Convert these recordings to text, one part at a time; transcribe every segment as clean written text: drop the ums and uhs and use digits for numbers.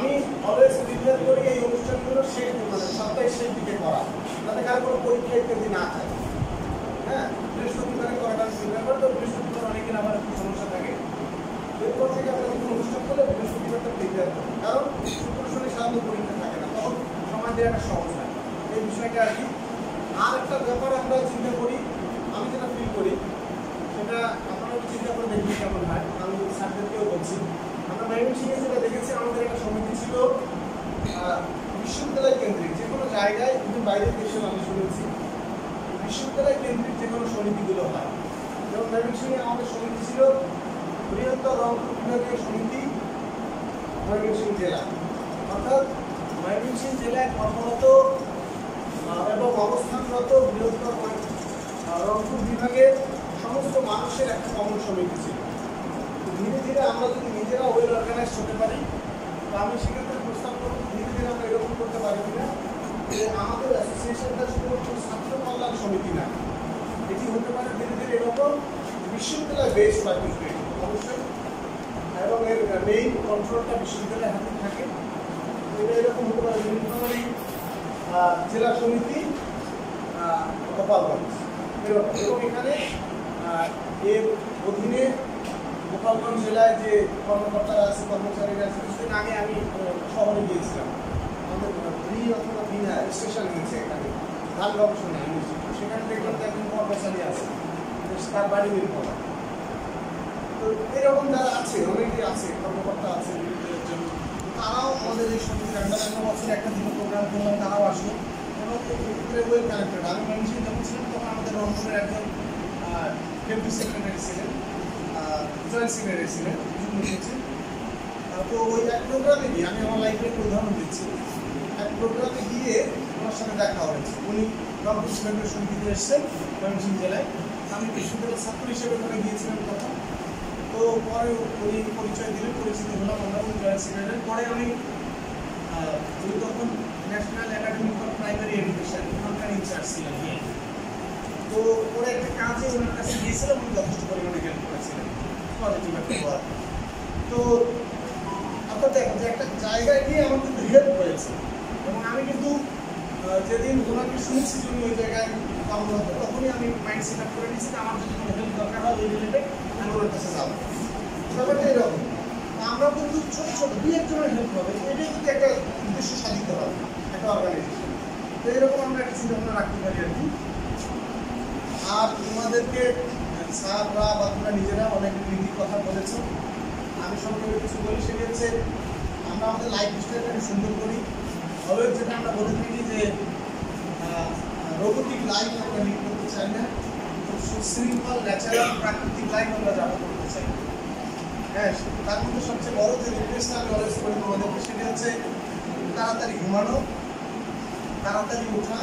আমি always prepare করি এই অনুষ্ঠানগুলো শেষ মানে সপ্তাহের শেষ দিকে করা, যাতে কারো কোনো পরীক্ষা ইত্যাদি না থাকে। হ্যাঁ, বৃহস্পতিবারে করাটা প্রিপেয়ার করে, তো বৃহস্পতিবার অনেকের আবার একটু সমস্যা থাকে। এরপর থেকে আমরা যখন অনুষ্ঠান করলে বৃহস্পতিবারটা প্রিপেয়ার করি, কারণ শুক্র শনি সাধারণত পরীক্ষা থাকে না, তখন সময় দেওয়াটা সহজ হয় এই বিষয়টা আর কি। আর একটা ব্যাপার আমরা চিন্তা করি, আমি যেটা ফিল করি সেটা আপনারা চিন্তা করে দেখবেন কেমন হয়। আমি স্যারদেরকেও বলছি, আমরা ময়মনসিংহে যেটা দেখেছি, আমাদের একটা সমিতি ছিল বিশ্ববিদ্যালয় কেন্দ্রিক যে কোনো জায়গায়, কিন্তু বাইরের দেশেও আমি শুনেছি বিশ্ববিদ্যালয় কেন্দ্রিক যে কোনো সমিতিগুলো হয়। যেমন ময়মনসিংহে আমাদের সমিতি ছিল বৃহত্তর রংপুর বিভাগীয় সমিতি ময়মনসিংহ জেলা, অর্থাৎ ময়মনসিংহ জেলায় কর্মরত এবং অবস্থানরত বৃহত্তর রংপুর বিভাগের সমস্ত মানুষের একটা কমন সমিতি ছিল। ধীরে ধীরে আমরা যদি নিজেরা ওয়েল অর্গানাইজ হতে পারি, তো আমি সেক্ষেত্রে প্রস্তাব করব ধীরে ধীরে আমরা এরকম করতে পারি কিনা যে আমাদের অ্যাসোসিয়েশনটা শুধু ছাত্র কল্যাণ সমিতি না, এটি হতে পারে ধীরে ধীরে এরকম বিশ্ববিদ্যালয় বেস হয় অবশ্যই, এবং এর মেইন কন্ট্রোলটা বিশ্ববিদ্যালয়ের হাতে থাকে। এটা এরকম হতে পারে নীলফামারী জেলা সমিতি গোপালগঞ্জ এরকম, এবং এখানে এর অধীনে গোপালগঞ্জ জেলায় যে কর্মকর্তারা আছে, কর্মচারীরা আছে, কিছুদিন আগে আমি শহরে গিয়েছিলাম, আমাদের অথবা বিনা স্টেশন নিয়েছে এখানে ধান গবেষণা ইউনিভার্সিটি, সেখানে দেখলাম যে একজন কর্মচারী আছে, তার বাড়ি নীলফামারী। তো এরকম যারা আছে অনেকেই আছে, কর্মকর্তা আছে, তারাও আমাদের এই সমিতির আন্ডারে একটা বছরে একটা দিন প্রোগ্রাম করলাম, তারাও আসলো এবং ওয়েল কানেক্টেড। আমি ময়মনসিংহে যখন ছিলাম তখন আমাদের রংপুরের একজন ডেপুটি সেক্রেটারি ছিলেন, জয়েন্ট সেক্রেটারি ছিলেন, তো ওই এক প্রোগ্রামে গিয়ে আমি আমার লাইফের একটা উদাহরণ দিচ্ছি। এক প্রোগ্রামে গিয়ে ওনার সাথে দেখা হয়েছে, উনি রংপুর বিভাগীয় সমিতিতে এসেছেন ময়মনসিংহ জেলায়, আমি বিশ্ববিদ্যালয়ের ছাত্র হিসেবে ওখানে গিয়েছিলাম তখন। তো পরে উনি পরিচয় দিলেন, পরিচিত হলাম আমরা, উনি জয়েন্ট সেক্রেটারি। পরে উনি তখন national academy for primary education ওখানকার ইনচার্জ ছিলেন। তো ওরা একটা কাজে ওনার কাছে গিয়েছিলাম, উনি যথেষ্ট পরিমাণে হেল্প করেছিলেন, পজিটিভ একটা হওয়ার। তো আপনার দেখেন যে একটা জায়গায় গিয়ে আমার কিন্তু হেল্প হয়েছে, এবং আমি কিন্তু যেদিন ওনাকে শুনেছি যে উনি ওই জায়গায় কর্মরত, তখনই আমি মাইন্ড সেট আপ করে নিয়েছি যে আমার যদি কোনো হেল্প দরকার হয় ওই রিলেটেড আমি ওনার কাছে যাবো। ব্যাপারটা এরকম, আমরা কিন্তু ছোটো ছোটো দুই একজনের হেল্প হবে, এটাই কিন্তু একটা উদ্দেশ্য সাধিত হবে একটা অর্গানাইজেশন। তো এরকম আমরা একটা চিন্তাভাবনা রাখতে পারি আর কি। আর তোমাদেরকে স্যাররা বা তোমরা নিজেরা অনেক নীতির কথা বলেছো, আমি সম্পর্কে কিছু বলি। সেটা হচ্ছে আমরা আমাদের লাইফ স্টাইলটাকে সুন্দর করি। অলওয়েজ যেটা আমরা বলে থাকি যে রোবোটিক লাইফ আমরা লিড করতে চাই না, সুশৃঙ্খল ন্যাচারাল প্রাকৃতিক লাইফ আমরা যাপন করতে চাই। হ্যাঁ, তার মধ্যে সবচেয়ে বড় যে রিকোয়েস্ট আমি অলওয়েজ করি তোমাদেরকে, সেটা হচ্ছে তাড়াতাড়ি ঘুমানো, তাড়াতাড়ি ওঠা,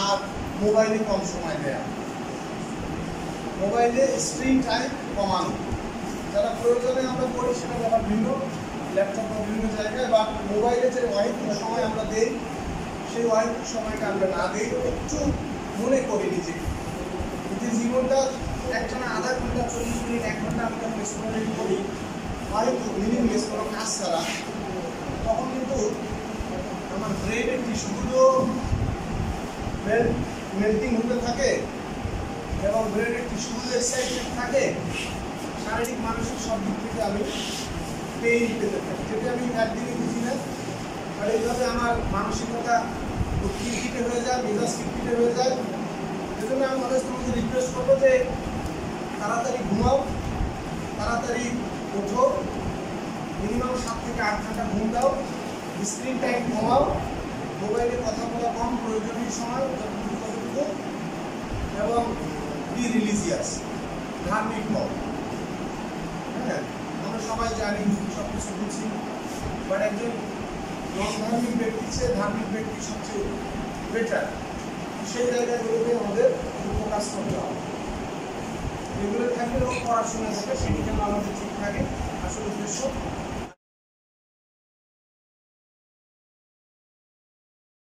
আর মোবাইলে কম সময় দেয়া, মোবাইলে স্ক্রিন টাইম কমানো। যারা প্রয়োজনে আমরা করি সেটা ব্যাপার ভিন্ন, ল্যাপটপ বা বিভিন্ন জায়গায়, বা মোবাইলে যে ওয়াহিদুল সময় আমরা দেই সেই ওয়াহিদুল সময়টা আমরা না দিই, একটু মনে করি নিজেকে যে জীবনটা একটানা আধা ঘন্টা 40 মিনিট 1 ঘন্টা আমি যখন এক্সপ্লোরেট করি ওয়াহিদুল মিনিমাইজ কোনো কাজ ছাড়া, তখন কিন্তু আমার ব্রেনের টিস্যুগুলো মেল্টিং হতে থাকে এবং ব্রেনের টিস্যুগুলো এক্সাইটেড থাকে, শারীরিক মানসিক সব দিক থেকে আমি পেইন পেতে থাকি, যেটা আমি একদিনই বুঝি না। আর এইভাবে আমার মানসিকতা খিটখিটে হয়ে যায়, মেজাজ খিটখিটে হয়ে যায়। সেজন্য আমি অনেক তোমাকে রিকোয়েস্ট করবো যে তাড়াতাড়ি ঘুমাও, তাড়াতাড়ি ওঠো, মিনিমাম 7 থেকে 8 ঘন্টা ঘুম দাও, স্ক্রিন টাইম কমাও, মোবাইলে কথা বলা কম, প্রয়োজনীয় সময় যতটুকু, এবং বি রিলিজিয়াস, ধার্মিক হও। হ্যাঁ, আমরা সবাই জানি সব কিছু বুঝি, বাট একজন নন-ধার্মিক ব্যক্তির চেয়ে ধার্মিক ব্যক্তি সবচেয়ে বেটার। সেই জায়গাগুলোতে আমাদের ফোকাস করতে হবে। এগুলো থাকলে পড়াশোনা থাকে, সেটি যেন আমাদের ঠিক থাকে আসল উদ্দেশ্য।